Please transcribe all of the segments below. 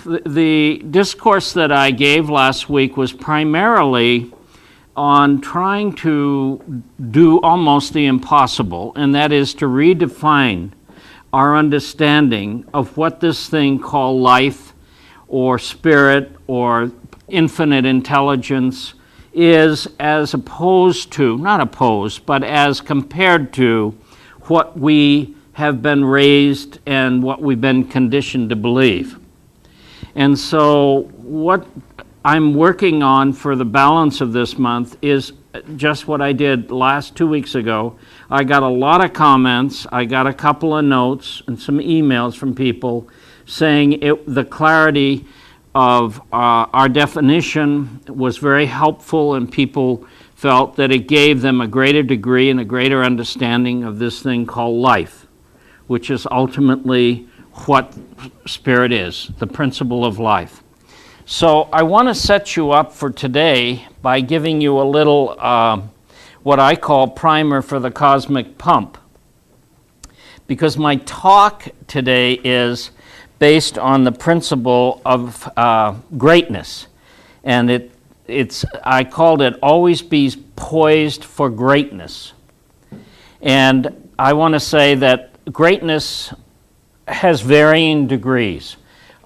the discourse that I gave last week was primarily on trying to do almost the impossible, and that is to redefine our understanding of what this thing called life or spirit or infinite intelligence is, as opposed to, not opposed, but as compared to what we have been raised and what we've been conditioned to believe. And so what I'm working on for the balance of this month is just what I did last 2 weeks ago. I got a lot of comments, I got a couple of notes and some emails from people saying the clarity of our definition was very helpful, and people felt that it gave them a greater degree and a greater understanding of this thing called life, which is ultimately what spirit is, the principle of life. So I want to set you up for today by giving you a little what I call primer for the cosmic pump, because my talk today is based on the principle of greatness, and I called it always be poised for greatness. And I want to say that greatness has varying degrees.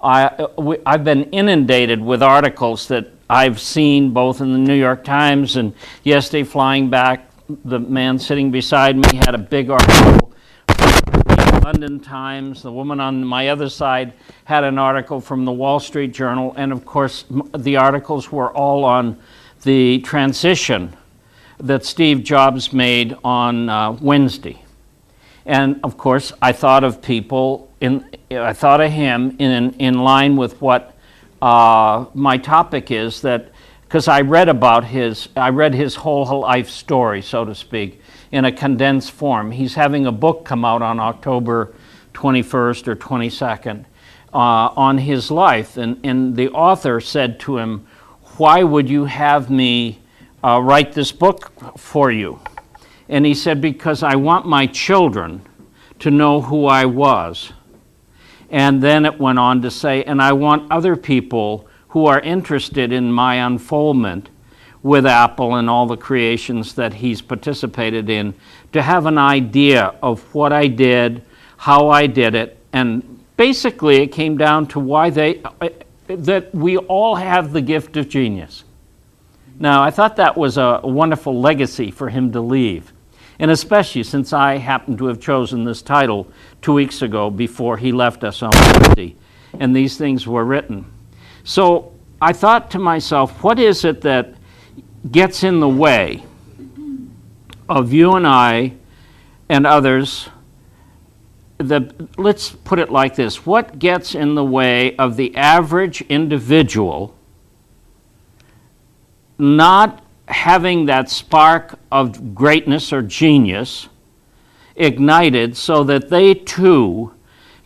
I've been inundated with articles that I've seen both in the New York Times, and yesterday flying back, the man sitting beside me had a big article from the London Times. The woman on my other side had an article from the Wall Street Journal, and of course the articles were all on the transition that Steve Jobs made on Wednesday. And of course I thought of people, I thought of him in line with what my topic is, that because I read his whole life story, so to speak, in a condensed form. He's having a book come out on October 21st or 22nd on his life, and the author said to him, "Why would you have me write this book for you?" And he said, "Because I want my children to know who I was." And then it went on to say, "And I want other people who are interested in my unfoldment with Apple and all the creations that he's participated in to have an idea of what I did, how I did it." And basically it came down to why that we all have the gift of genius. Now, I thought that was a wonderful legacy for him to leave. And especially since I happened to have chosen this title 2 weeks ago before he left us on Wednesday, and these things were written. So I thought to myself, what is it that gets in the way of you and I and others? Let's put it like this. What gets in the way of the average individual not having that spark of greatness or genius ignited so that they too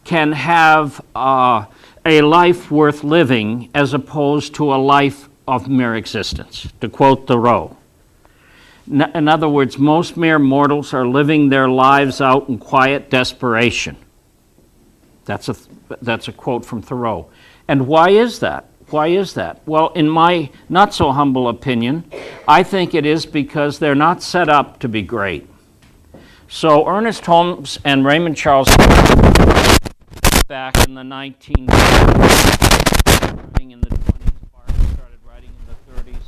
can have a life worth living as opposed to a life of mere existence, to quote Thoreau. In other words, most mere mortals are living their lives out in quiet desperation. That's a quote from Thoreau. And why is that? Why is that? Well, in my not so humble opinion, I think it is because they're not set up to be great. So Ernest Holmes and Raymond Charles back in the 1930s, in the 20s, Barker started writing in the 30s,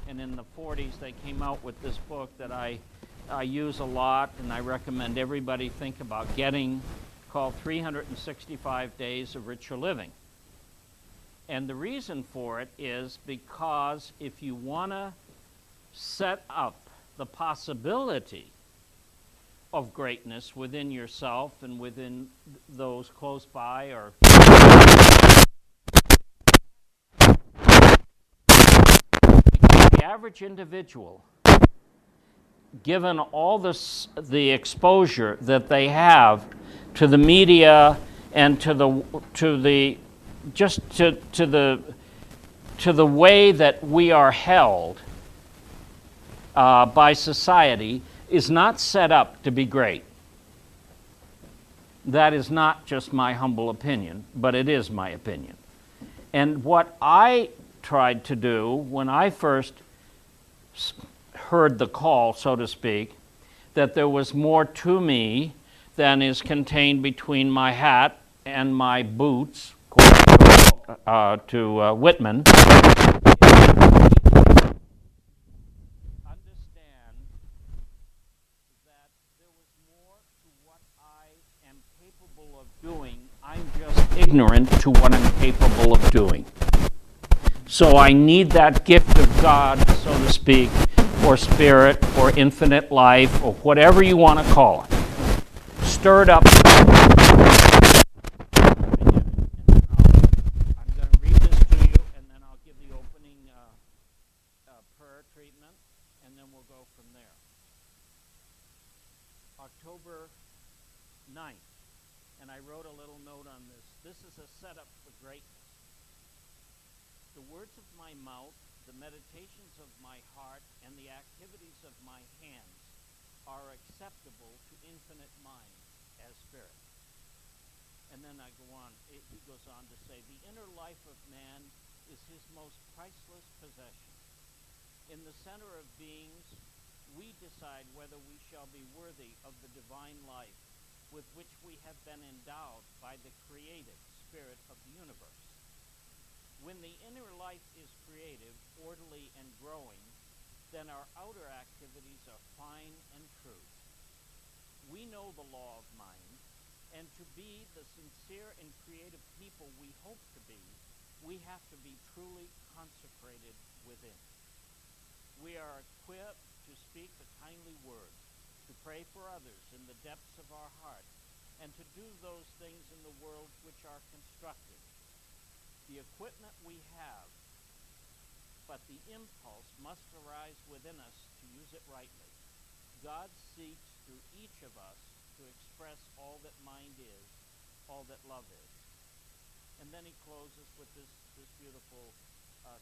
and in the 40s they came out with this book that I use a lot and I recommend everybody think about getting, called 365 Days of Richer Living. And the reason for it is because if you want to set up the possibility of greatness within yourself and within those close by, or the average individual, given all the exposure that they have to the media and to the way that we are held by society, is not set up to be great. That is not just my humble opinion, but it is my opinion. And what I tried to do when I first heard the call, so to speak, that there was more to me than is contained between my hat and my boots, according to Whitman. Understand that there was more to what I am capable of doing. I'm just ignorant to what I'm capable of doing. So I need that gift of God, so to speak, or spirit, or infinite life, or whatever you want to call it, stirred up. I'm going to read this to you, and then I'll give the opening prayer treatment, and then we'll go from there. October 9th, and I wrote a little note on this. This is a setup for greatness. The words of my mouth, the meditations of my heart, and the activities of my hands are acceptable to infinite mind as spirit. And then I go on, he goes on to say, the inner life of man is his most priceless possession. In the center of beings, we decide whether we shall be worthy of the divine life with which we have been endowed by the creative spirit of the universe. When the inner life is creative, orderly, and growing, then our outer activities are fine and true. We know the law of mind, and to be the sincere and creative people we hope to be, we have to be truly consecrated within. We are equipped to speak a kindly word, to pray for others in the depths of our heart, and to do those things in the world which are constructive. The equipment we have, but the impulse must arise within us to use it rightly. God seeks through each of us to express all that mind is, all that love is. And then he closes with this beautiful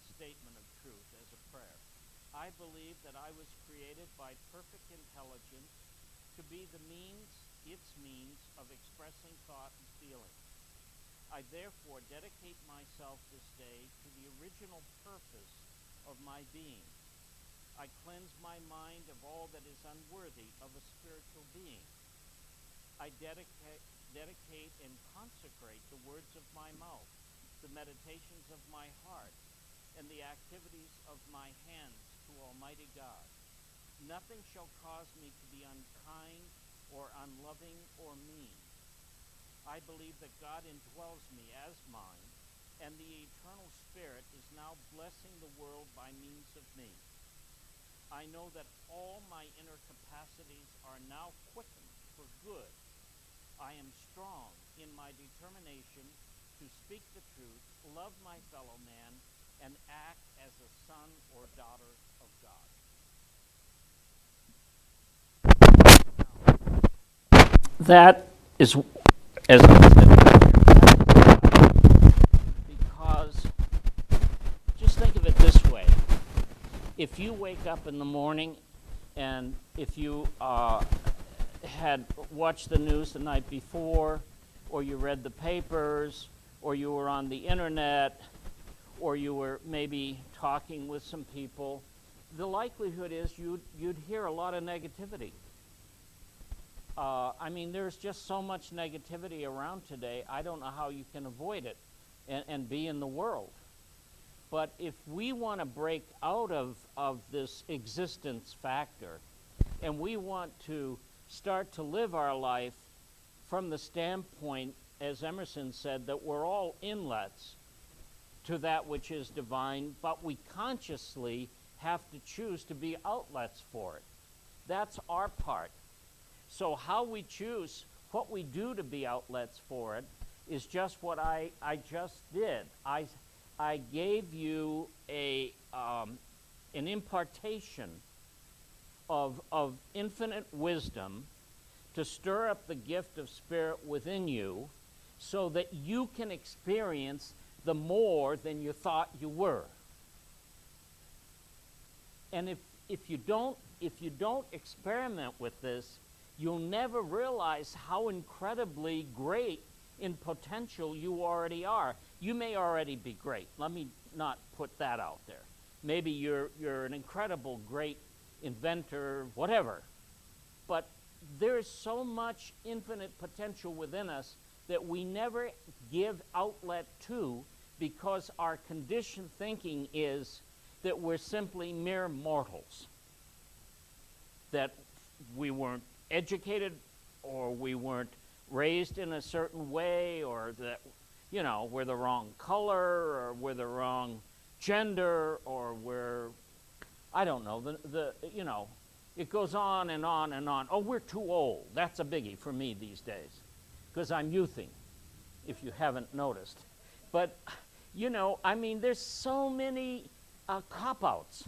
statement of truth as a prayer. I believe that I was created by perfect intelligence to be its means of expressing thought and feeling. I therefore dedicate myself this day to the original purpose of my being. I cleanse my mind of all that is unworthy of a spiritual being. I dedicate and consecrate the words of my mouth, the meditations of my heart, and the activities of my hands to Almighty God. Nothing shall cause me to be unkind or unloving or mean. I believe that God indwells me as mine, and the eternal Spirit is now blessing the world by means of me. I know that all my inner capacities are now quickened for good. I am strong in my determination to speak the truth, love my fellow man, and act as a son or daughter of God. That is, as I said, because just think of it this way. If you wake up in the morning and if you had watched the news the night before, or you read the papers, or you were on the internet, or you were maybe talking with some people, the likelihood is you'd hear a lot of negativity. I mean, there's just so much negativity around today, I don't know how you can avoid it and be in the world. But if we want to break out of this existence factor, and we want to start to live our life from the standpoint, as Emerson said, that we're all inlets to that which is divine, but we consciously have to choose to be outlets for it. That's our part. So how we choose, what we do to be outlets for it, is just what I just did. I gave you an impartation of infinite wisdom to stir up the gift of spirit within you so that you can experience the more than you thought you were. And if you don't experiment with this, you'll never realize how incredibly great in potential you already are. You may already be great. Let me not put that out there. Maybe you're an incredible, great inventor, whatever. But there's so much infinite potential within us that we never give outlet to, because our conditioned thinking is that we're simply mere mortals. That we weren't educated, or we weren't raised in a certain way, or that, we're the wrong color, or we're the wrong gender, or we're, I don't know, it goes on and on and on. Oh, we're too old. That's a biggie for me these days, because I'm youthing, if you haven't noticed. But, there's so many cop-outs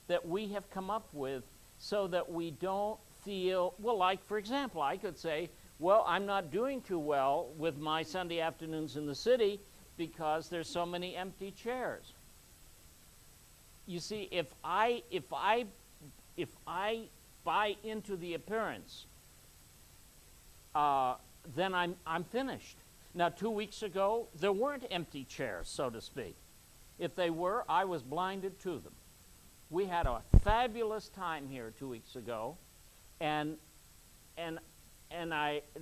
that we have come up with so that we don't feel, well, like, for example, I could say, well, I'm not doing too well with my Sunday afternoons in the city because there's so many empty chairs. You see, if I buy into the appearance, then I'm finished. Now, 2 weeks ago, there weren't empty chairs, so to speak. If they were, I was blinded to them. We had a fabulous time here 2 weeks ago, and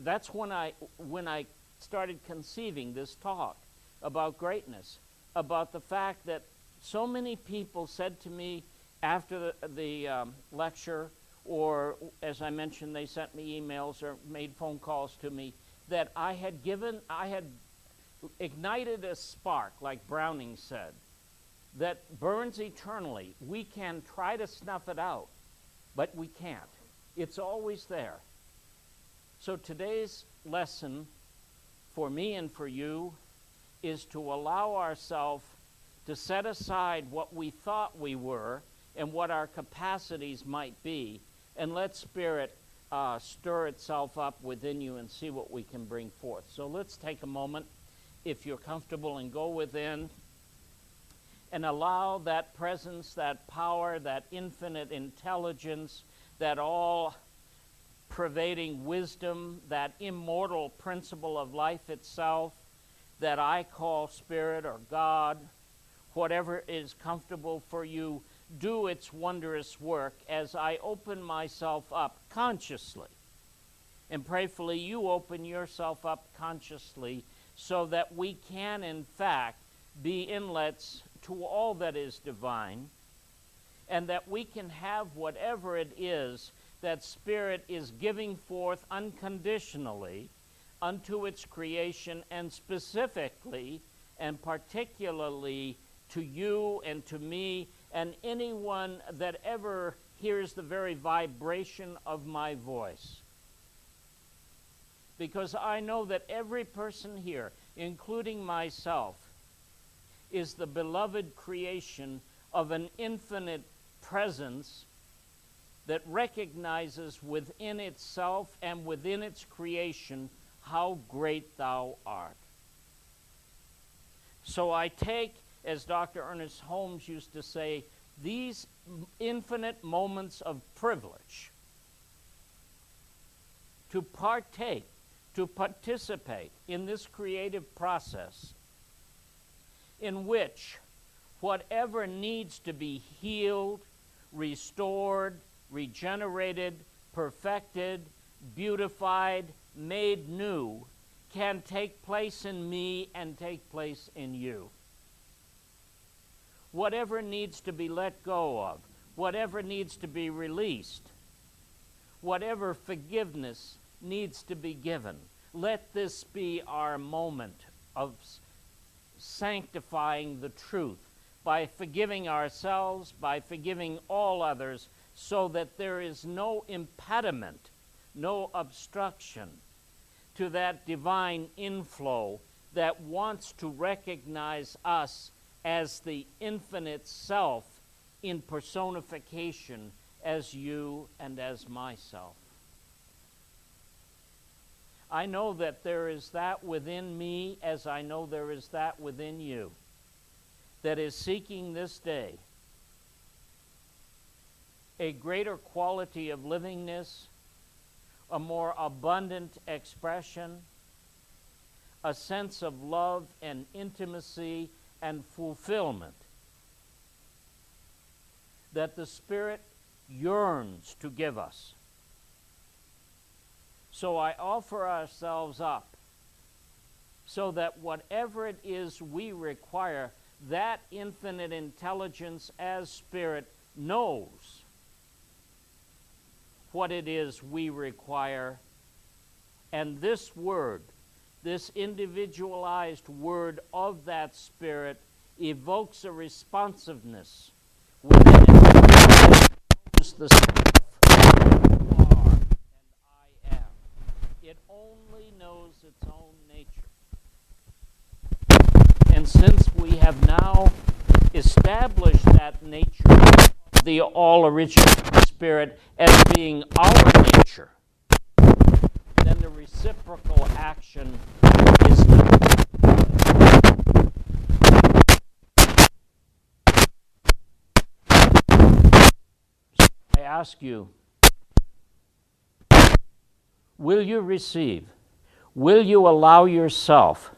that's when I started conceiving this talk about greatness, about the fact that so many people said to me after the lecture, or as I mentioned, they sent me emails or made phone calls to me, that I had ignited a spark, like Browning said, that burns eternally. We can try to snuff it out, but we can't. It's always there. So today's lesson for me and for you is to allow ourselves to set aside what we thought we were and what our capacities might be, and let Spirit stir itself up within you and see what we can bring forth. So let's take a moment, if you're comfortable, and go within and allow that presence, that power, that infinite intelligence, that all-pervading wisdom, that immortal principle of life itself, that I call Spirit or God, whatever is comfortable for you, do its wondrous work as I open myself up consciously. And prayerfully, you open yourself up consciously so that we can, in fact, be inlets to all that is divine, and that we can have whatever it is that Spirit is giving forth unconditionally unto its creation, and specifically and particularly to you and to me and anyone that ever hears the very vibration of my voice. Because I know that every person here, including myself, is the beloved creation of an infinite presence that recognizes within itself and within its creation how great thou art. So I take, as Dr. Ernest Holmes used to say, these infinite moments of privilege to partake, to participate in this creative process in which whatever needs to be healed, restored, regenerated, perfected, beautified, made new, can take place in me and take place in you. Whatever needs to be let go of, whatever needs to be released, whatever forgiveness needs to be given, let this be our moment of sanctifying the truth by forgiving ourselves, by forgiving all others, so that there is no impediment, no obstruction to that divine inflow that wants to recognize us as the infinite self in personification as you and as myself. I know that there is that within me, as I know there is that within you, that is seeking this day a greater quality of livingness, a more abundant expression, a sense of love and intimacy and fulfillment that the Spirit yearns to give us. So I offer ourselves up so that whatever it is we require, that infinite intelligence as Spirit knows what it is we require. And this word, this individualized word of that Spirit, evokes a responsiveness within it that knows the self you are and I am. It only knows its own nature. And since we have now established that nature of the all-originating Spirit as being our nature, then the reciprocal action is done. So I ask you, will you receive? Will you allow yourself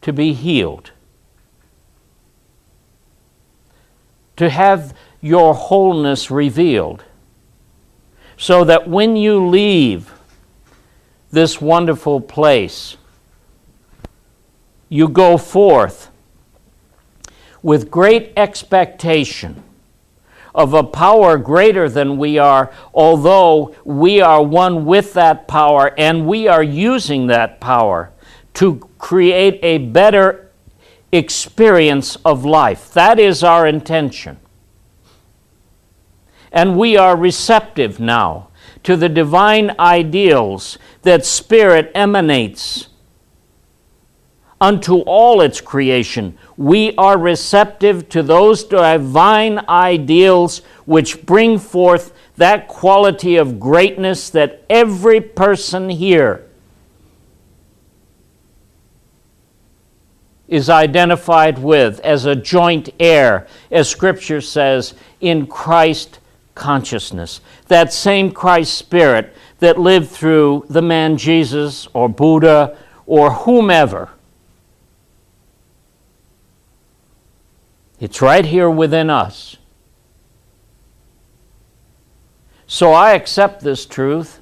to be healed? To have your wholeness revealed, so that when you leave this wonderful place, you go forth with great expectation of a power greater than we are, although we are one with that power and we are using that power to create a better experience of life. That is our intention. And we are receptive now to the divine ideals that Spirit emanates unto all its creation. We are receptive to those divine ideals which bring forth that quality of greatness that every person here is identified with as a joint heir, as Scripture says, in Christ consciousness. That same Christ Spirit that lived through the man Jesus or Buddha or whomever. It's right here within us. So I accept this truth,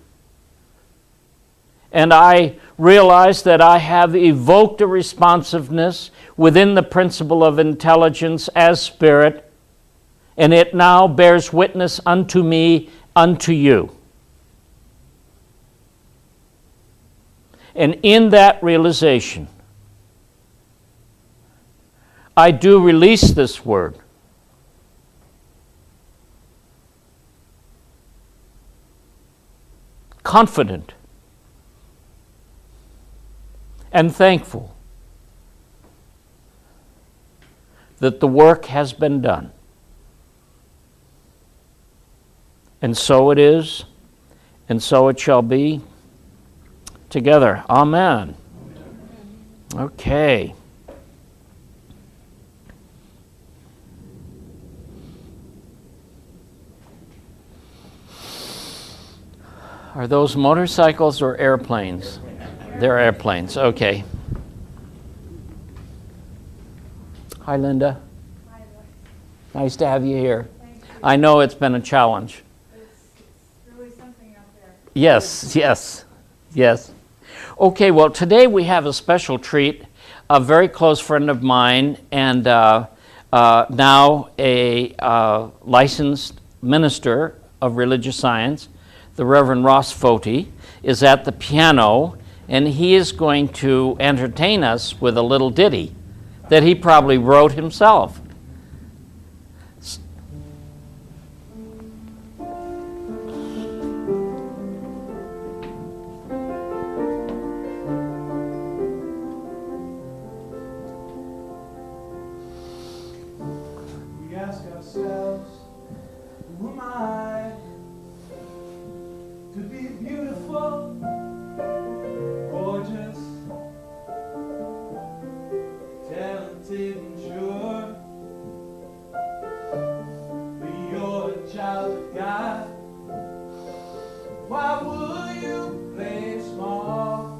and I realize that I have evoked a responsiveness within the principle of intelligence as Spirit, and it now bears witness unto me, unto you. And in that realization, I do release this word. Confident and thankful that the work has been done. And so it is, and so it shall be. Together, amen. Okay. Are those motorcycles or airplanes? They're airplanes, okay. Hi, Linda. Hi, Nice to have you here. I know it's been a challenge. It's really something out there. Yes. Okay, well, today we have a special treat. A very close friend of mine and now a licensed minister of religious science, the Reverend Ross Foti, is at the piano, and he is going to entertain us with a little ditty that he probably wrote himself. We ask ourselves, who am I to be beautiful, gorgeous, talented and sure? But you're a child of God. Why would you play small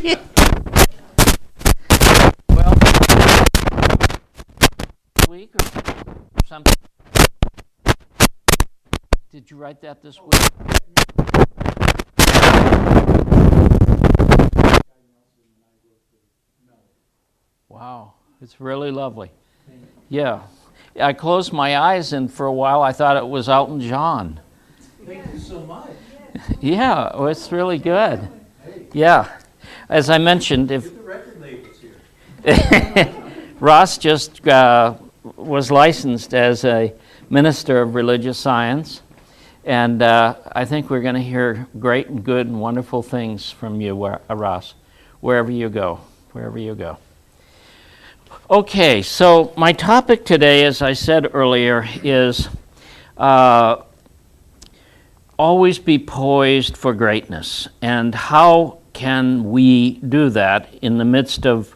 Well, week or something. Did you write that this week? Wow, it's really lovely. Yeah. I closed my eyes and for a while I thought it was Elton John. Thank you so much. Yeah, well, it's really good. Yeah. As I mentioned, if Get the record labels here. Ross just was licensed as a minister of religious science, and I think we're going to hear great and good and wonderful things from you, Ross, wherever you go, wherever you go. Okay, so my topic today, as I said earlier, is always be poised for greatness. And how can we do that in the midst of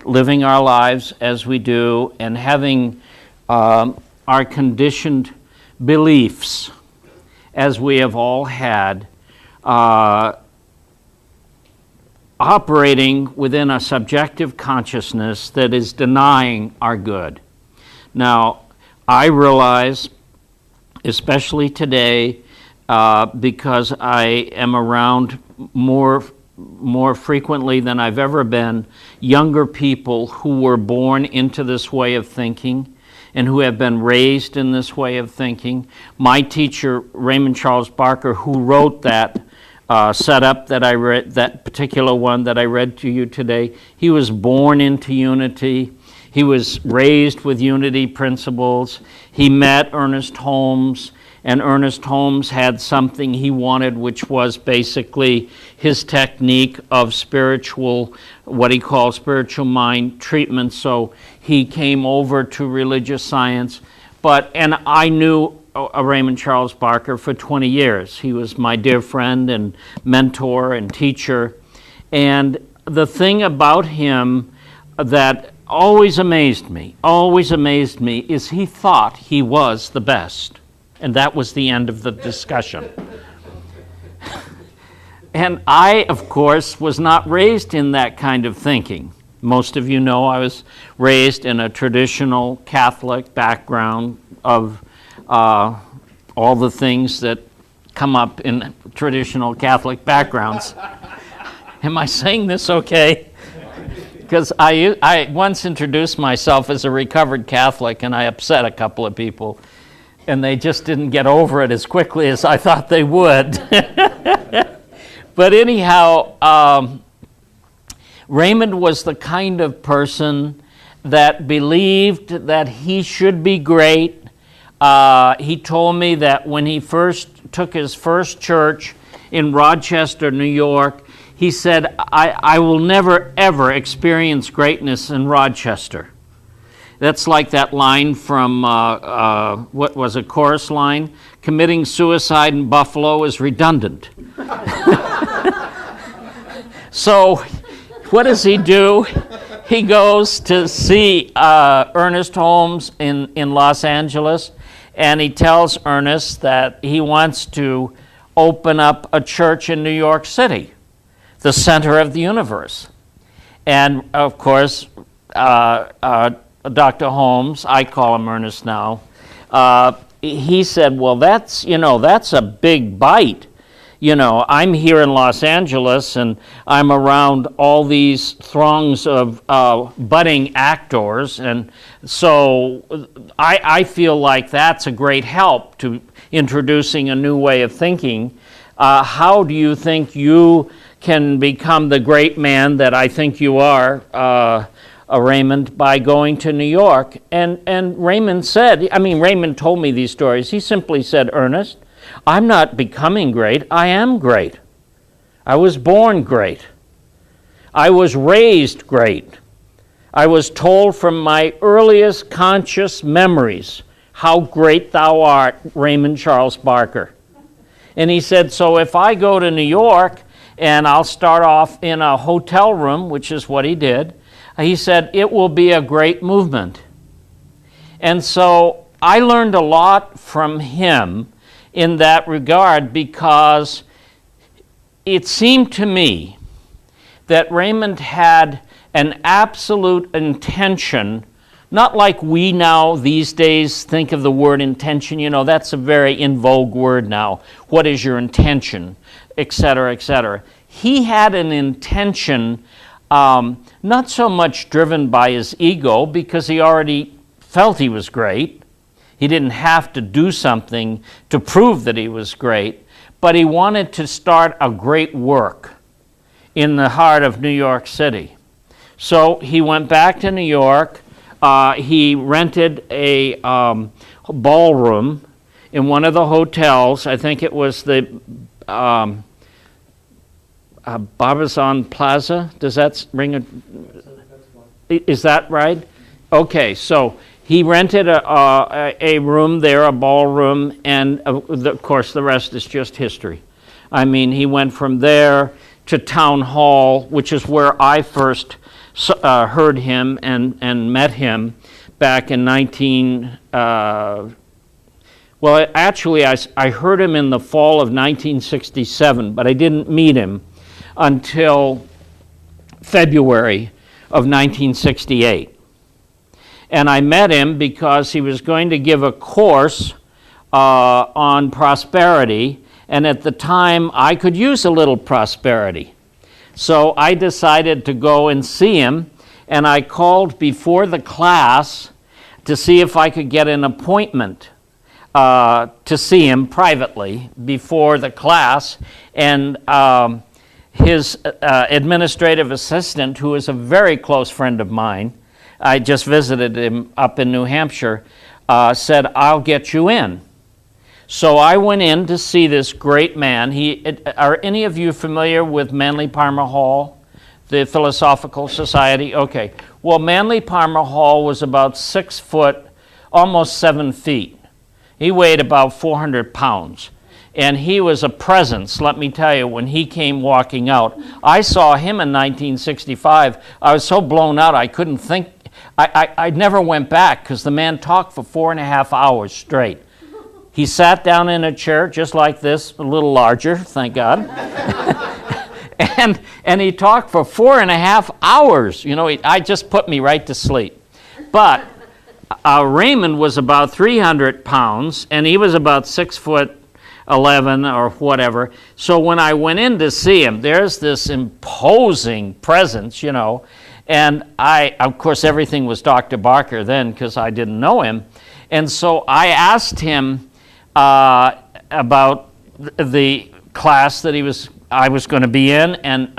living our lives as we do and having our conditioned beliefs, as we have all had, operating within a subjective consciousness that is denying our good. Now, I realize, especially today, because I am around more frequently than I've ever been, younger people who were born into this way of thinking and who have been raised in this way of thinking. My teacher, Raymond Charles Barker, who wrote that setup that I read, that particular one that I read to you today, he was born into unity. He was raised with unity principles. He met Ernest Holmes, and Ernest Holmes had something he wanted, which was basically his technique of spiritual, what he called spiritual mind treatment. So he came over to religious science. And I knew Raymond Charles Barker for 20 years. He was my dear friend and mentor and teacher. And the thing about him that always amazed me, is he thought he was the best. And that was the end of the discussion. And I, of course, was not raised in that kind of thinking. Most of you know I was raised in a traditional Catholic background of all the things that come up in traditional Catholic backgrounds. Am I saying this okay? Because I once introduced myself as a recovered Catholic, and I upset a couple of people, and they just didn't get over it as quickly as I thought they would. But anyhow, Raymond was the kind of person that believed that he should be great. He told me that when he first took his first church in Rochester, New York, he said, I will never, ever experience greatness in Rochester. That's like that line from, what was a chorus line? Committing suicide in Buffalo is redundant. So what does he do? He goes to see Ernest Holmes in Los Angeles, and he tells Ernest that he wants to open up a church in New York City, the center of the universe. And of course, Dr. Holmes, I call him Ernest now, he said, well, that's a big bite. I'm here in Los Angeles and I'm around all these throngs of budding actors, and so I feel like that's a great help to introducing a new way of thinking. How do you think you can become the great man that I think you are, Raymond, by going to New York? And Raymond said, Raymond told me these stories. He simply said, Ernest, I'm not becoming great, I am great. I was born great. I was raised great. I was told from my earliest conscious memories, how great thou art, Raymond Charles Barker. And he said, so if I go to New York and I'll start off in a hotel room, which is what he did, he said, it will be a great movement. And so I learned a lot from him in that regard, because it seemed to me that Raymond had an absolute intention, not like we now these days think of the word intention. You know, that's a very in vogue word now. What is your intention, et cetera, et cetera. He had an intention, not so much driven by his ego, because he already felt he was great. He didn't have to do something to prove that he was great, but he wanted to start a great work in the heart of New York City. So he went back to New York. He rented a ballroom in one of the hotels. I think it was the Barbizon Plaza. Does that ring a... Is that right? Okay, so he rented a room there, a ballroom, and of course the rest is just history. I mean, he went from there to Town Hall, which is where I first heard him and met him back in actually I heard him in the fall of 1967, but I didn't meet him until February of 1968. And I met him because he was going to give a course on prosperity, and at the time I could use a little prosperity. So I decided to go and see him, and I called before the class to see if I could get an appointment to see him privately before the class. And his administrative assistant, who is a very close friend of mine, I just visited him up in New Hampshire, said, "I'll get you in." So I went in to see this great man. Are any of you familiar with Manly Parma Hall, the Philosophical Society? Okay. Well, Manly Parma Hall was about 6 foot, almost 7 feet. He weighed about 400 pounds. And he was a presence, let me tell you, when he came walking out. I saw him in 1965. I was so blown out I couldn't think. I never went back because the man talked for 4.5 hours straight. He sat down in a chair just like this, a little larger, thank God. and he talked for 4.5 hours. You know, I just put me right to sleep. But Raymond was about 300 pounds, and he was about 6'11" or whatever. So when I went in to see him, there's this imposing presence, you know. And of course, everything was Dr. Barker then because I didn't know him. And so I asked him about the class that I was going to be in, and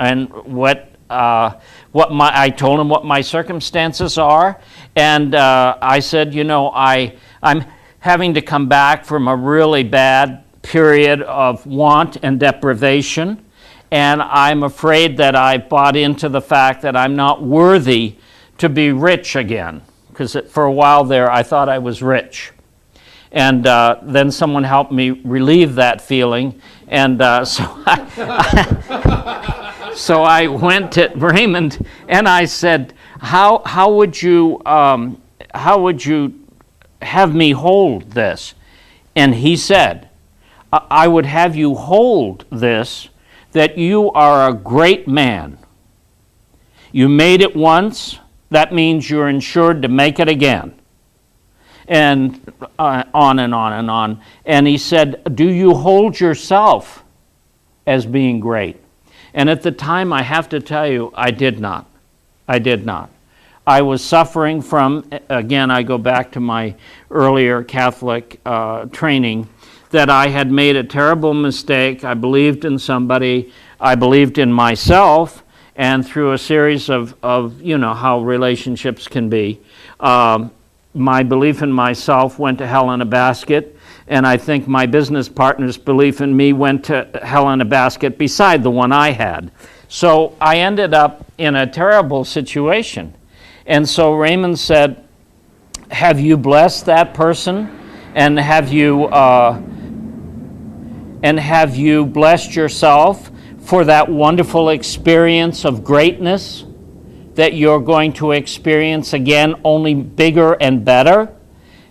I told him what my circumstances are, and I said, you know, I'm having to come back from a really bad period of want and deprivation, and I'm afraid that I bought into the fact that I'm not worthy to be rich again, because for a while there I thought I was rich. And then someone helped me relieve that feeling, and so I went to Raymond and I said, "How would you have me hold this?" And he said, "I would have you hold this, that you are a great man. You made it once, that means you're insured to make it again." And on and on and on. And he said, "Do you hold yourself as being great?" And at the time, I have to tell you, I did not. I did not. I was suffering from, again, I go back to my earlier Catholic training, that I had made a terrible mistake. I believed in somebody, I believed in myself, and through a series of you know, how relationships can be, my belief in myself went to hell in a basket, and I think my business partner's belief in me went to hell in a basket beside the one I had. So I ended up in a terrible situation. And so Raymond said, "Have you blessed that person? And have you blessed yourself for that wonderful experience of greatness that you're going to experience again, only bigger and better?"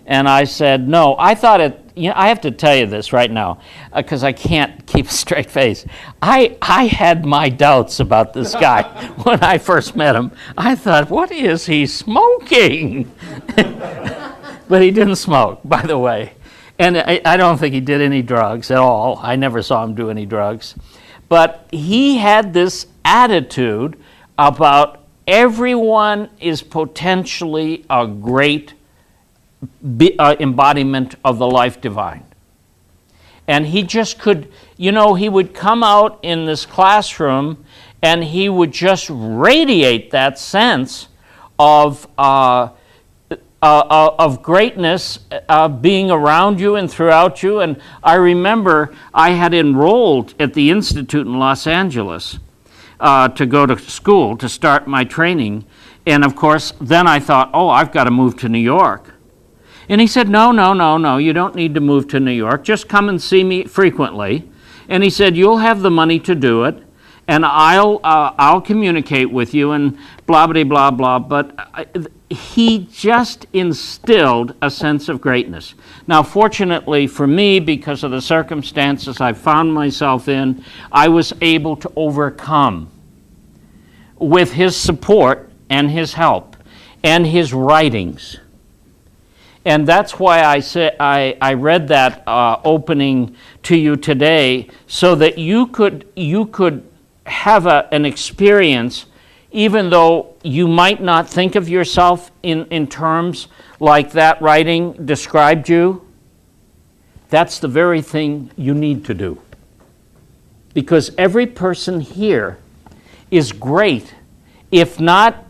And I said, "No." I thought I have to tell you this right now because I can't keep a straight face. I had my doubts about this guy when I first met him. I thought, what is he smoking? But he didn't smoke, by the way. And I don't think he did any drugs at all. I never saw him do any drugs. But he had this attitude about everyone is potentially a great embodiment of the life divine. And he just could, he would come out in this classroom and he would just radiate that sense of greatness being around you and throughout you. And I remember I had enrolled at the Institute in Los Angeles to go to school to start my training. And of course, then I thought, I've got to move to New York. And he said, no, you don't need to move to New York. Just come and see me frequently. And he said, you'll have the money to do it, and I'll communicate with you, and blah, blah, blah, blah. But he just instilled a sense of greatness. Now, fortunately for me, because of the circumstances I found myself in, I was able to overcome with his support and his help and his writings. And that's why I read that opening to you today, so that you could have an experience, even though you might not think of yourself in terms like that writing described you. That's the very thing you need to do. Because every person here is great, if not,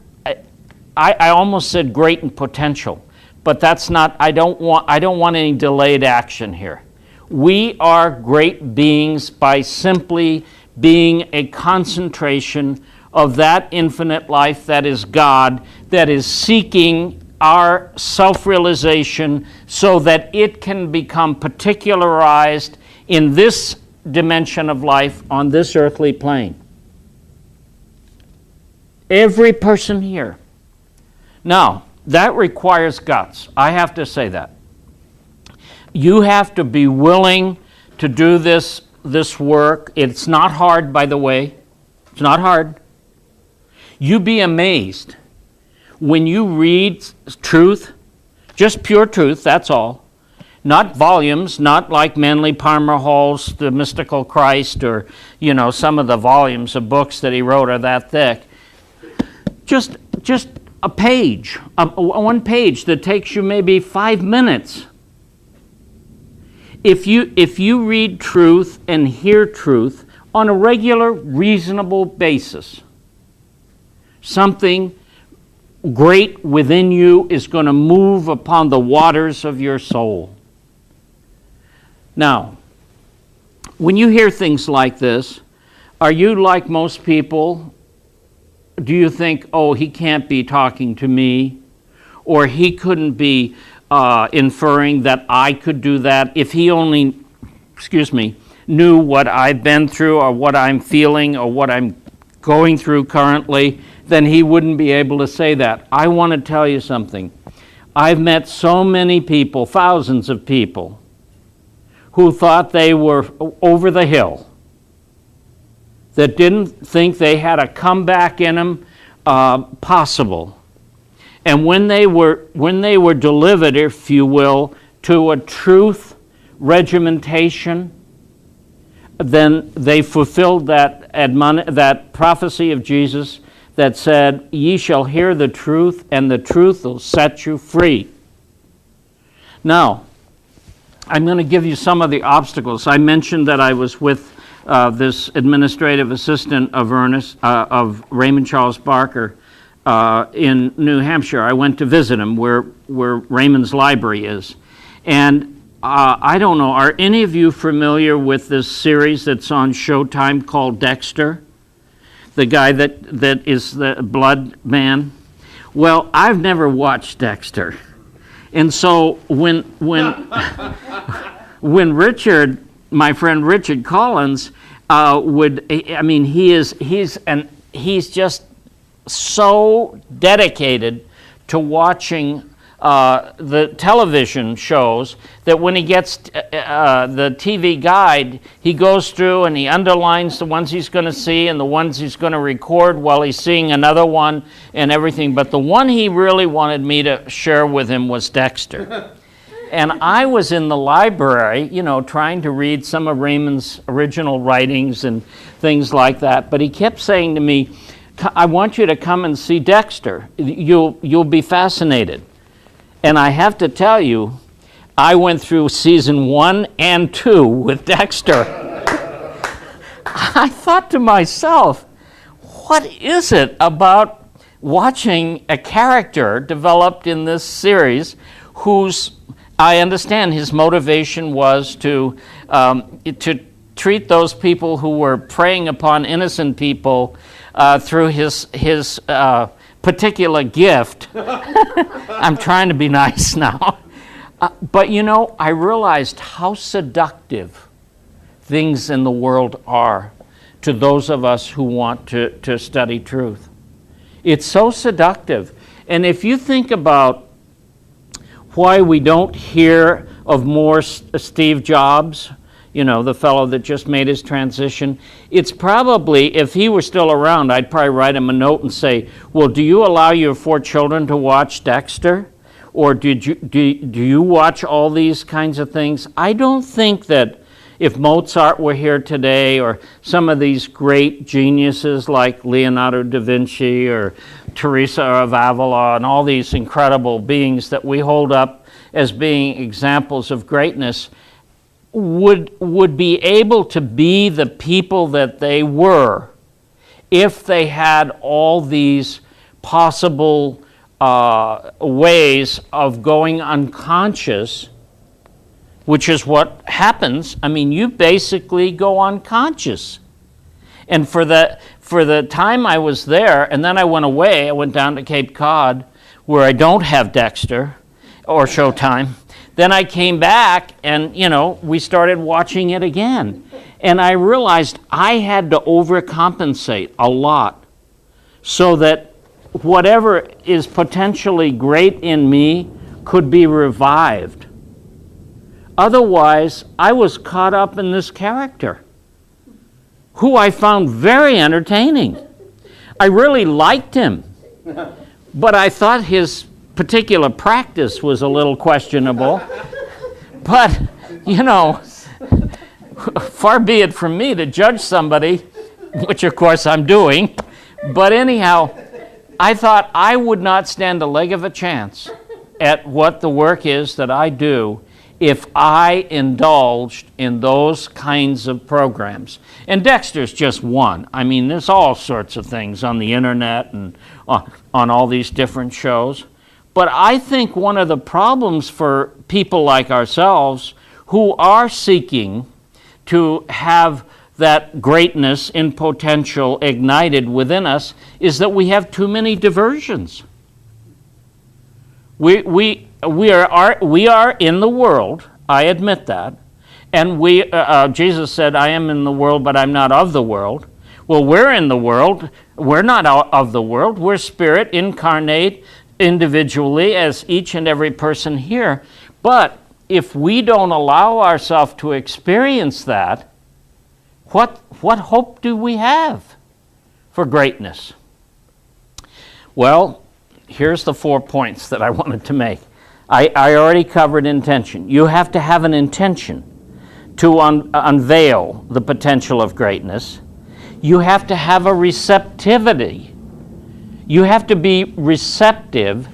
I almost said great in potential. But that's not, I don't want any delayed action here. We are great beings by simply being a concentration of that infinite life that is God, that is seeking our self-realization so that it can become particularized in this dimension of life on this earthly plane. Every person here. Now, that requires guts. I have to say that. You have to be willing to do this work. It's not hard, by the way. It's not hard. You'd be amazed when you read truth, just pure truth, that's all. Not volumes, not like Manly Palmer Hall's The Mystical Christ, or, some of the volumes of books that he wrote are that thick. Just a page, one page that takes you maybe 5 minutes. If you read truth and hear truth on a regular, reasonable basis, something great within you is going to move upon the waters of your soul. Now, when you hear things like this, are you like most people? Do you think, he can't be talking to me, or he couldn't be inferring that I could do that if he only, knew what I've been through or what I'm feeling or what I'm going through currently, then he wouldn't be able to say that. I want to tell you something. I've met so many people, thousands of people, who thought they were over the hill, that didn't think they had a comeback in them possible. And when they were delivered, if you will, to a truth regimentation, then they fulfilled that prophecy of Jesus that said, "Ye shall hear the truth, and the truth will set you free." Now, I'm going to give you some of the obstacles. I mentioned that I was with this administrative assistant of Raymond Charles Barker in New Hampshire. I went to visit him where Raymond's library is. And I don't know, are any of you familiar with this series that's on Showtime called Dexter? The guy that is the blood man? Well, I've never watched Dexter. And so when Richard, my friend Richard Collins, he's just so dedicated to watching the television shows, that when he gets the TV guide, he goes through and he underlines the ones he's going to see and the ones he's going to record while he's seeing another one and everything. But the one he really wanted me to share with him was Dexter. And I was in the library, trying to read some of Raymond's original writings and things like that. But he kept saying to me, I want you to come and see Dexter. You'll be fascinated. And I have to tell you, I went through season 1 and 2 with Dexter. I thought to myself, what is it about watching a character developed in this series whose, I understand his motivation was to treat those people who were preying upon innocent people through his particular gift. I'm trying to be nice now. But I realized how seductive things in the world are to those of us who want to study truth. It's so seductive. And if you think about why we don't hear of more Steve Jobs, the fellow that just made his transition, it's probably, if he were still around, I'd probably write him a note and say, well, do you allow your 4 children to watch Dexter? Or do you watch all these kinds of things? I don't think that if Mozart were here today, or some of these great geniuses like Leonardo da Vinci or Teresa of Avila and all these incredible beings that we hold up as being examples of greatness, would be able to be the people that they were if they had all these possible ways of going unconscious, which is what happens. I mean, you basically go unconscious. And for the time I was there, and then I went away, I went down to Cape Cod, where I don't have Dexter or Showtime. Then I came back and, we started watching it again. And I realized I had to overcompensate a lot so that whatever is potentially great in me could be revived. Otherwise, I was caught up in this character, who I found very entertaining. I really liked him, but I thought his particular practice was a little questionable. But, far be it from me to judge somebody, which of course I'm doing. But anyhow, I thought I would not stand a leg of a chance at what the work is that I do if I indulged in those kinds of programs. And Dexter's just one. I mean, there's all sorts of things on the internet and on all these different shows. But I think one of the problems for people like ourselves who are seeking to have that greatness in potential ignited within us is that we have too many diversions. We are in the world, I admit that, and Jesus said, I am in the world, but I'm not of the world. Well, we're in the world, we're not of the world, we're spirit incarnate individually as each and every person here. But if we don't allow ourselves to experience that, what hope do we have for greatness? Well, here's the 4 points that I wanted to make. I already covered intention. You have to have an intention to unveil the potential of greatness. You have to have a receptivity. You have to be receptive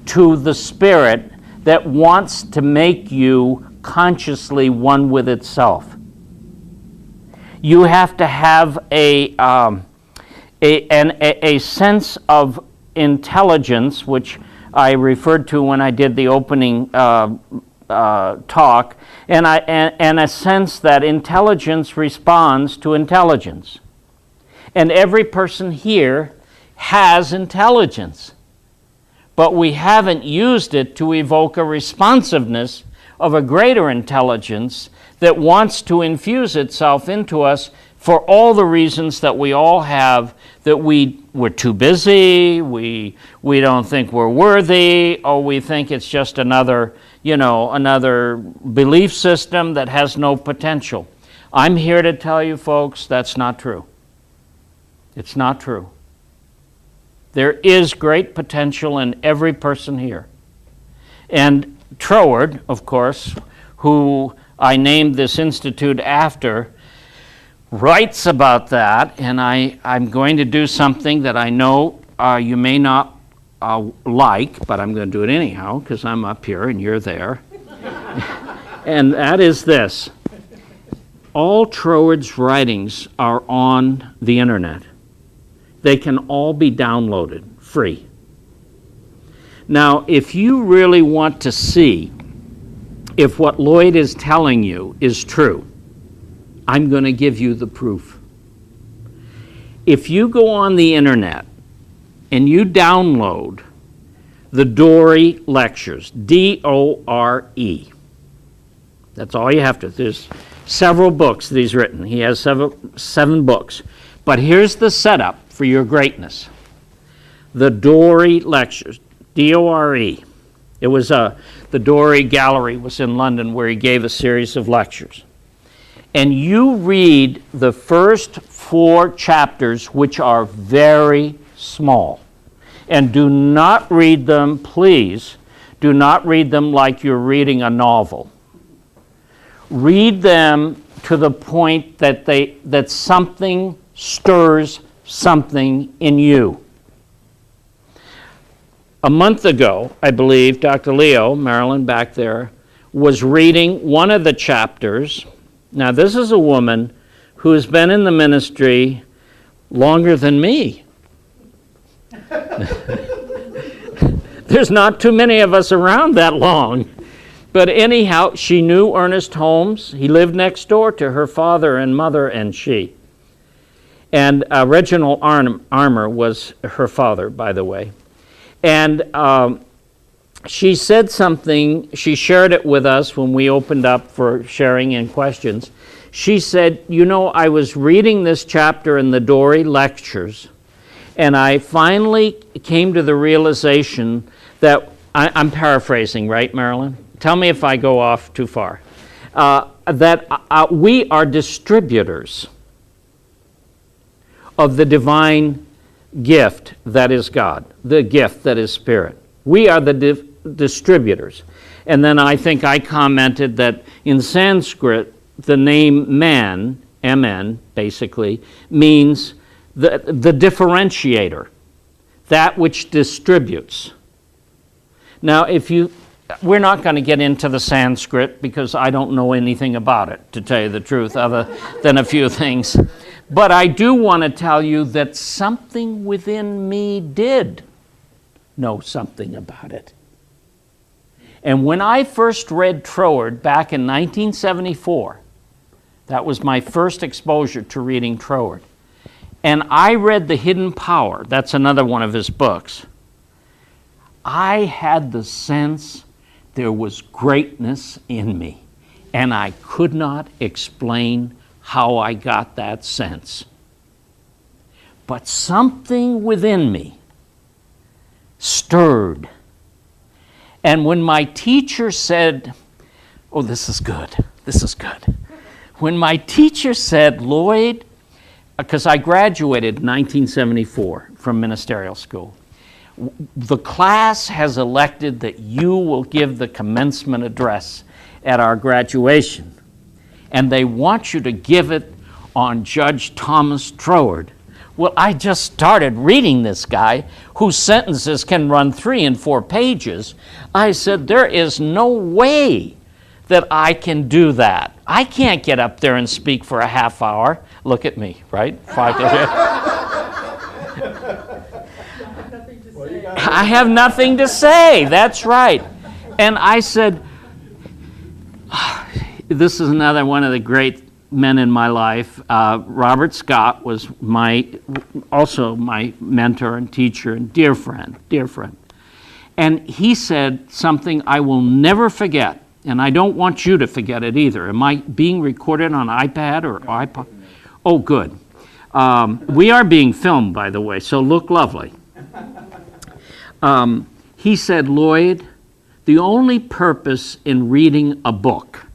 to the Spirit that wants to make you consciously one with itself. You have to have a sense of intelligence, which I referred to when I did the opening talk, and a sense that intelligence responds to intelligence. And every person here has intelligence, but we haven't used it to evoke a responsiveness of a greater intelligence that wants to infuse itself into us for all the reasons that we all have, that we're too busy, we don't think we're worthy, or we think it's just another belief system that has no potential. I'm here to tell you, folks, that's not true. It's not true. There is great potential in every person here. And Troward, of course, who I named this institute after, writes about that, and I'm going to do something that I know you may not like, but I'm going to do it anyhow because I'm up here and you're there. And that is this. All Troward's writings are on the internet. They can all be downloaded free. Now, if you really want to see if what Lloyd is telling you is true, I'm going to give you the proof. If you go on the internet and you download the Dory Lectures, D-O-R-E, that's all you have to. There's several books that he's written. He has seven books. But here's the setup for your greatness. The Dory Lectures, D-O-R-E. It was the Dory Gallery was in London where he gave a series of lectures. And you read the first 4 chapters, which are very small. And do not read them, please, do not read them like you're reading a novel. Read them to the point that something stirs something in you. A month ago, I believe, Dr. Leo, Marilyn back there, was reading one of the chapters. Now, this is a woman who has been in the ministry longer than me. There's not too many of us around that long. But anyhow, she knew Ernest Holmes. He lived next door to her father and mother and she. And Reginald Armour was her father, by the way. And she said something, she shared it with us when we opened up for sharing and questions. She said, I was reading this chapter in the Dory Lectures, and I finally came to the realization that, I'm paraphrasing, right, Marilyn? Tell me if I go off too far. That we are distributors of the divine gift that is God, the gift that is Spirit. We are the distributors. And then I think I commented that in Sanskrit, the name man, M-N, basically, means the differentiator, that which distributes. Now, we're not going to get into the Sanskrit because I don't know anything about it, to tell you the truth, other than a few things. But I do want to tell you that something within me did know something about it. And when I first read Troward back in 1974, that was my first exposure to reading Troward. And I read The Hidden Power, that's another one of his books. I had the sense there was greatness in me, and I could not explain how I got that sense. But something within me stirred. And when my teacher said, oh, this is good. When my teacher said, Lloyd, because I graduated in 1974 from ministerial school, the class has elected that you will give the commencement address at our graduation. And they want you to give it on Judge Thomas Troward. Well, I just started reading this guy whose sentences can run 3 and 4 pages. I said, there is no way that I can do that. I can't get up there and speak for a half hour. Look at me, right? I have nothing to say. That's right. And I said, this is another one of the great men in my life. Robert Scott was also my mentor and teacher and dear friend. And he said something I will never forget, and I don't want you to forget it either. Am I being recorded on iPad or iPod? Oh, good. We are being filmed, by the way, so look lovely. He said, Lloyd, the only purpose in reading a book,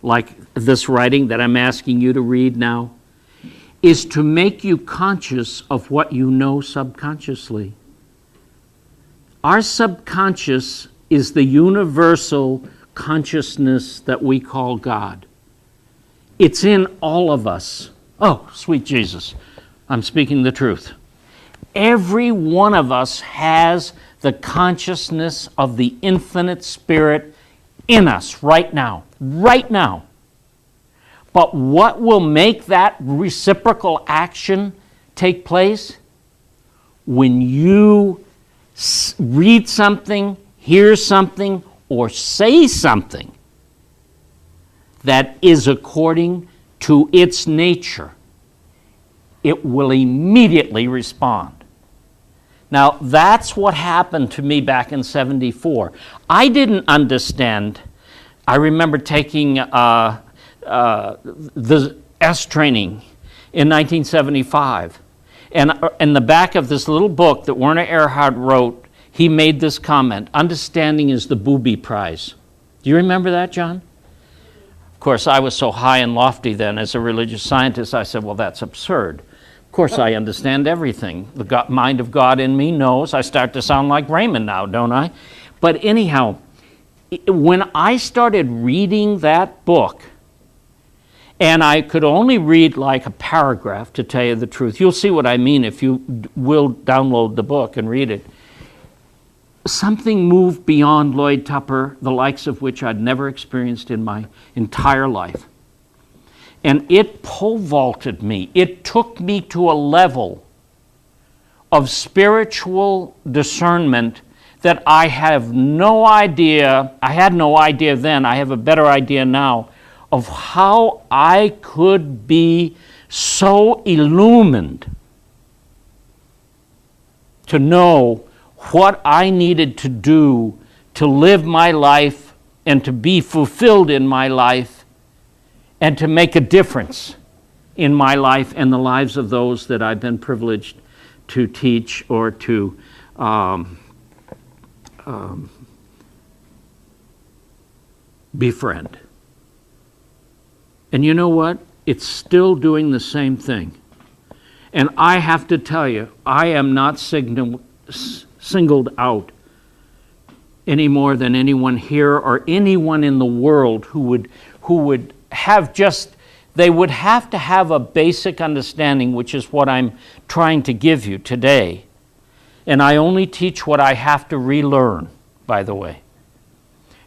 like this writing that I'm asking you to read now, is to make you conscious of what you know subconsciously. Our subconscious is the universal consciousness that we call God. It's in all of us. Oh, sweet Jesus, I'm speaking the truth. Every one of us has the consciousness of the infinite Spirit in us right now. Right now. But what will make that reciprocal action take place? When you read something, hear something, or say something that is according to its nature, it will immediately respond. Now, that's what happened to me back in '74. I didn't understand. I remember taking the S training in 1975. And in the back of this little book that Werner Erhard wrote, he made this comment, understanding is the booby prize. Do you remember that, John? Of course, I was so high and lofty then as a religious scientist, I said, well, that's absurd. Of course, I understand everything. The mind of God in me knows. I start to sound like Raymond now, don't I? But anyhow, when I started reading that book, and I could only read like a paragraph, to tell you the truth. You'll see what I mean if you will download the book and read it. Something moved beyond Lloyd Tupper, the likes of which I'd never experienced in my entire life. And it pole vaulted me. It took me to a level of spiritual discernment that I have no idea, I had no idea then, I have a better idea now, of how I could be so illumined to know what I needed to do to live my life and to be fulfilled in my life and to make a difference in my life and the lives of those that I've been privileged to teach or to befriend. And you know what? It's still doing the same thing. And I have to tell you, I am not singled out any more than anyone here or anyone in the world who would have just, they would have to have a basic understanding, which is what I'm trying to give you today. And I only teach what I have to relearn, by the way.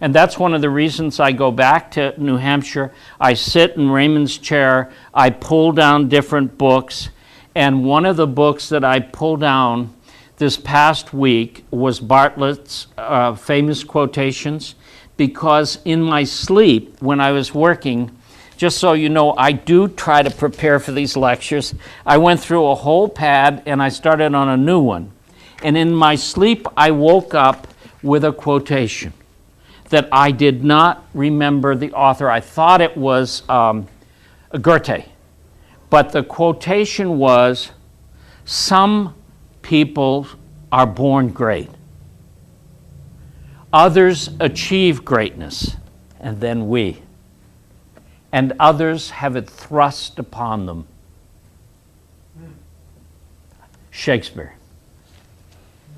And that's one of the reasons I go back to New Hampshire. I sit in Raymond's chair, I pull down different books, and one of the books that I pulled down this past week was Bartlett's famous quotations, because in my sleep, when I was working, just so you know, I do try to prepare for these lectures. I went through a whole pad and I started on a new one. And in my sleep, I woke up with a quotation that I did not remember the author. I thought it was Goethe. But the quotation was, some people are born great. Others achieve greatness, and then we. And others have it thrust upon them. Shakespeare.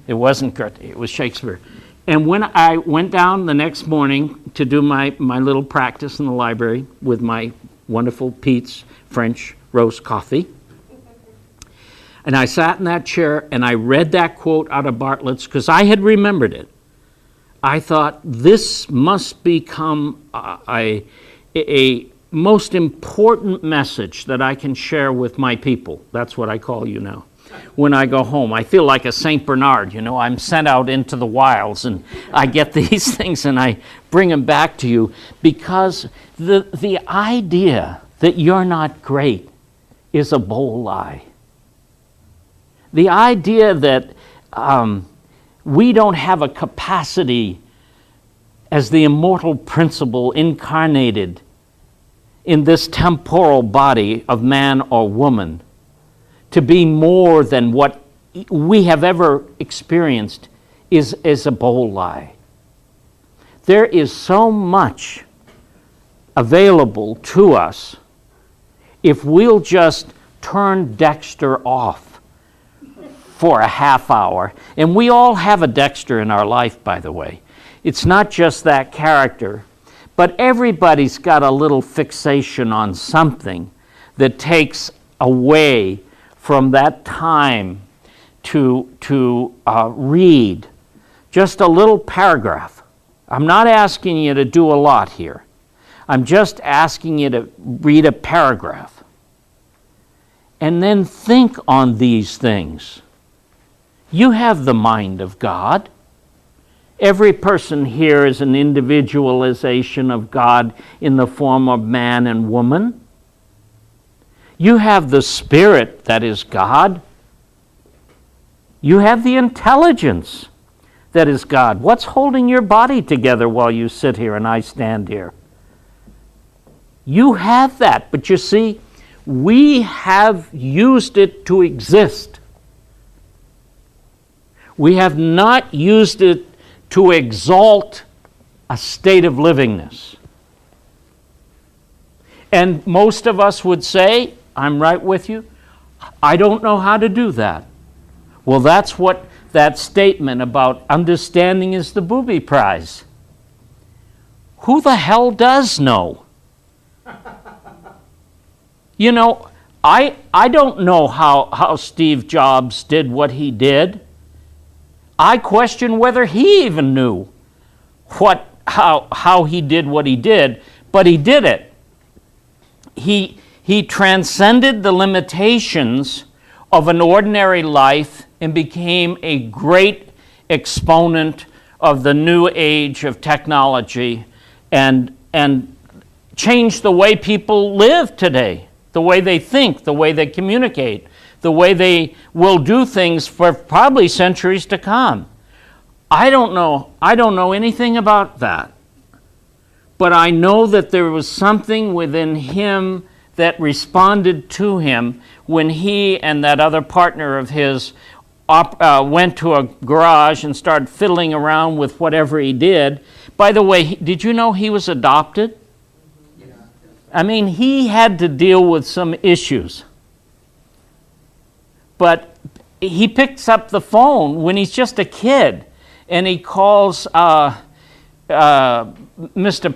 It wasn't Goethe, it was Shakespeare. And when I went down the next morning to do my little practice in the library with my wonderful Pete's French roast coffee, and I sat in that chair and I read that quote out of Bartlett's because I had remembered it. I thought, this must become a most important message that I can share with my people. That's what I call you now. When I go home, I feel like a Saint Bernard, you know, I'm sent out into the wilds and I get these things and I bring them back to you, because the idea that you're not great is a bold lie. The idea that we don't have a capacity as the immortal principle incarnated in this temporal body of man or woman to be more than what we have ever experienced is a bold lie. There is so much available to us if we'll just turn Dexter off for a half hour. And we all have a Dexter in our life, by the way. It's not just that character, but everybody's got a little fixation on something that takes away from that time to read just a little paragraph. I'm not asking you to do a lot here. I'm just asking you to read a paragraph. And then think on these things. You have the mind of God. Every person here is an individualization of God in the form of man and woman. You have the Spirit that is God. You have the intelligence that is God. What's holding your body together while you sit here and I stand here? You have that, but you see, we have used it to exist. We have not used it to exalt a state of livingness. And most of us would say, I'm right with you, I don't know how to do that. Well, that's what that statement about understanding is the booby prize. Who the hell does know? You know, I don't know how Steve Jobs did what he did. I question whether he even knew how he did what he did, but he did it. He transcended the limitations of an ordinary life and became a great exponent of the new age of technology and changed the way people live today, the way they think, the way they communicate, the way they will do things for probably centuries to come. I don't know anything about that. But I know that there was something within him that responded to him when he and that other partner of his went to a garage and started fiddling around with whatever he did. By the way, did you know he was adopted? I mean, he had to deal with some issues. But he picks up the phone when he's just a kid, and he calls Mr.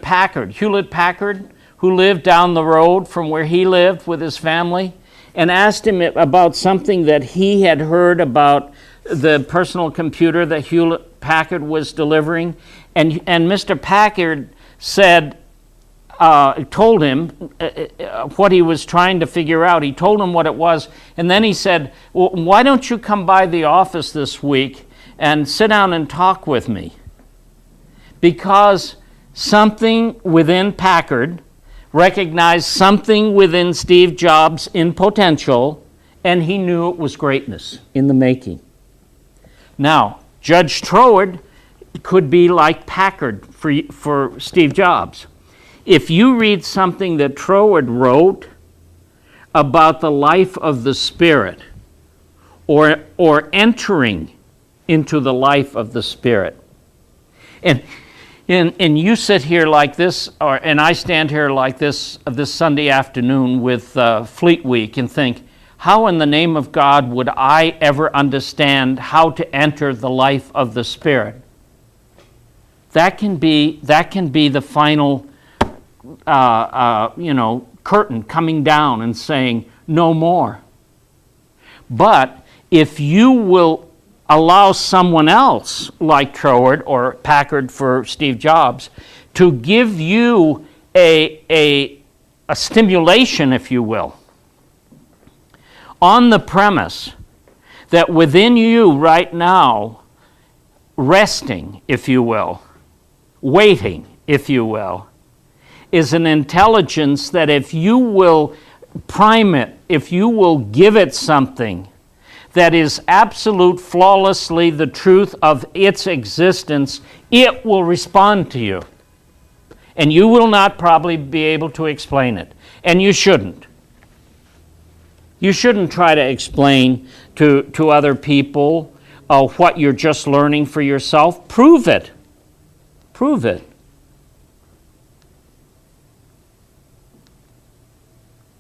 Packard, Hewlett Packard, who lived down the road from where he lived with his family, and asked him about something that he had heard about the personal computer that Hewlett Packard was delivering. And Mr. Packard said, told him what he was trying to figure out. He told him what it was, and then he said, well, why don't you come by the office this week and sit down and talk with me? Because something within Packard recognized something within Steve Jobs in potential, and he knew it was greatness in the making. Now, Judge Troward could be like Packard for Steve Jobs. If you read something that Troward wrote about the life of the Spirit, or entering into the life of the Spirit, and you sit here like this, and I stand here like this Sunday afternoon with Fleet Week and think, how in the name of God would I ever understand how to enter the life of the Spirit? That can be the final curtain coming down and saying, no more. But if you will allow someone else, like Troward or Packard for Steve Jobs, to give you a stimulation, if you will, on the premise that within you right now, resting, if you will, waiting, if you will, is an intelligence that if you will prime it, if you will give it something that is absolute, flawlessly the truth of its existence, it will respond to you. And you will not probably be able to explain it. And you shouldn't. You shouldn't try to explain to other people what you're just learning for yourself. Prove it. Prove it.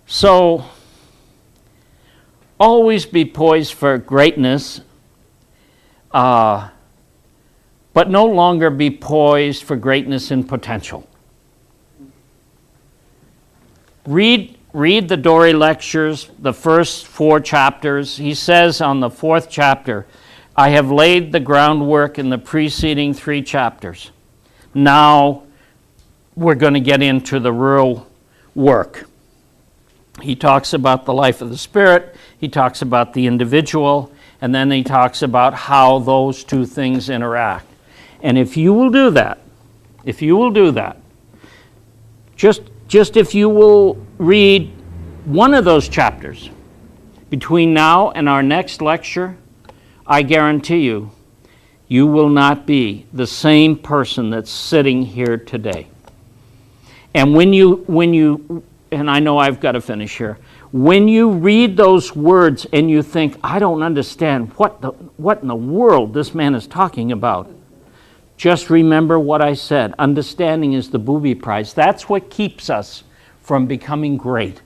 So, always be poised for greatness, but no longer be poised for greatness in potential. Read the Dory lectures, the first 4 chapters. He says on the 4th chapter, I have laid the groundwork in the preceding 3 chapters. Now we're going to get into the real work. He talks about the life of the Spirit, he talks about the individual, and then he talks about how those 2 things interact. And if you will do that, just if you will read one of those chapters between now and our next lecture, I guarantee you, you will not be the same person that's sitting here today. And when you, and I know I've got to finish here, when you read those words and you think, I don't understand what in the world this man is talking about, just remember what I said. Understanding is the booby prize. That's what keeps us from becoming great.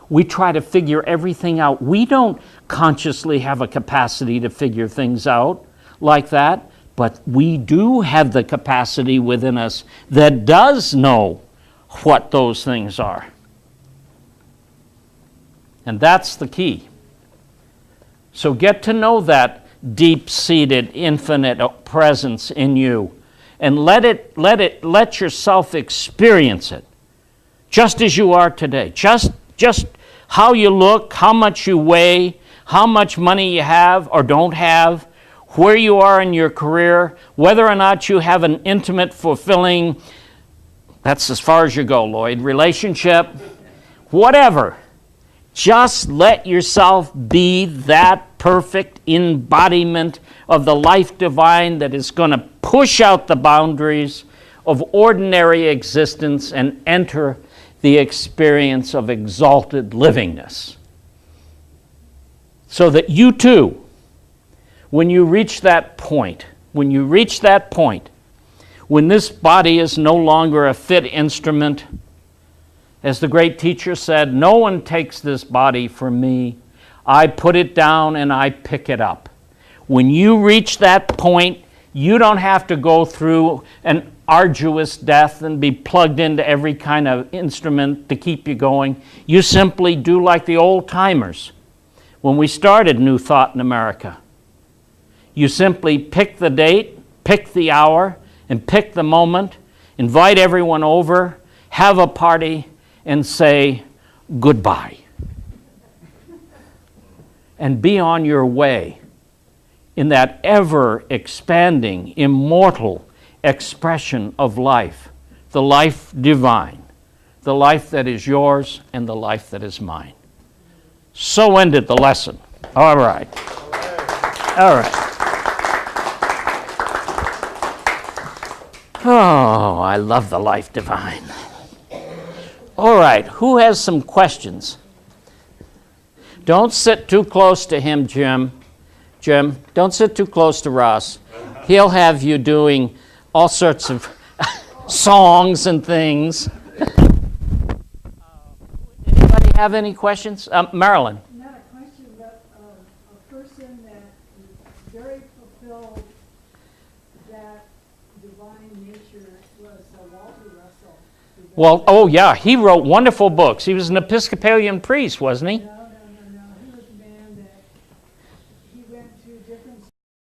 We try to figure everything out. We don't consciously have a capacity to figure things out like that, but we do have the capacity within us that does know what those things are. And that's the key. So get to know that deep-seated, infinite presence in you, and let yourself experience it, just as you are today. Just how you look, how much you weigh, how much money you have or don't have, where you are in your career, whether or not you have an intimate, fulfilling, that's as far as you go, Lloyd, relationship, whatever. Just let yourself be that perfect embodiment of the life divine that is going to push out the boundaries of ordinary existence and enter the experience of exalted livingness. So that you too, when you reach that point, when this body is no longer a fit instrument, as the great teacher said, no one takes this body from me. I put it down and I pick it up. When you reach that point, you don't have to go through an arduous death and be plugged into every kind of instrument to keep you going. You simply do like the old timers when we started New Thought in America. You simply pick the date, pick the hour, and pick the moment, invite everyone over, have a party, and say goodbye. And be on your way in that ever-expanding, immortal expression of life, the life divine, the life that is yours and the life that is mine. So ended the lesson. All right. All right. Oh, I love the life divine. All right, who has some questions? Don't sit too close to him, Jim. Jim, don't sit too close to Ross. He'll have you doing all sorts of songs and things. Anybody have any questions? Marilyn. Not a question, but a person that is very fulfilled, that divine nature was Walter Russell. Well, oh yeah, he wrote wonderful books. He was an Episcopalian priest, wasn't he? Yeah.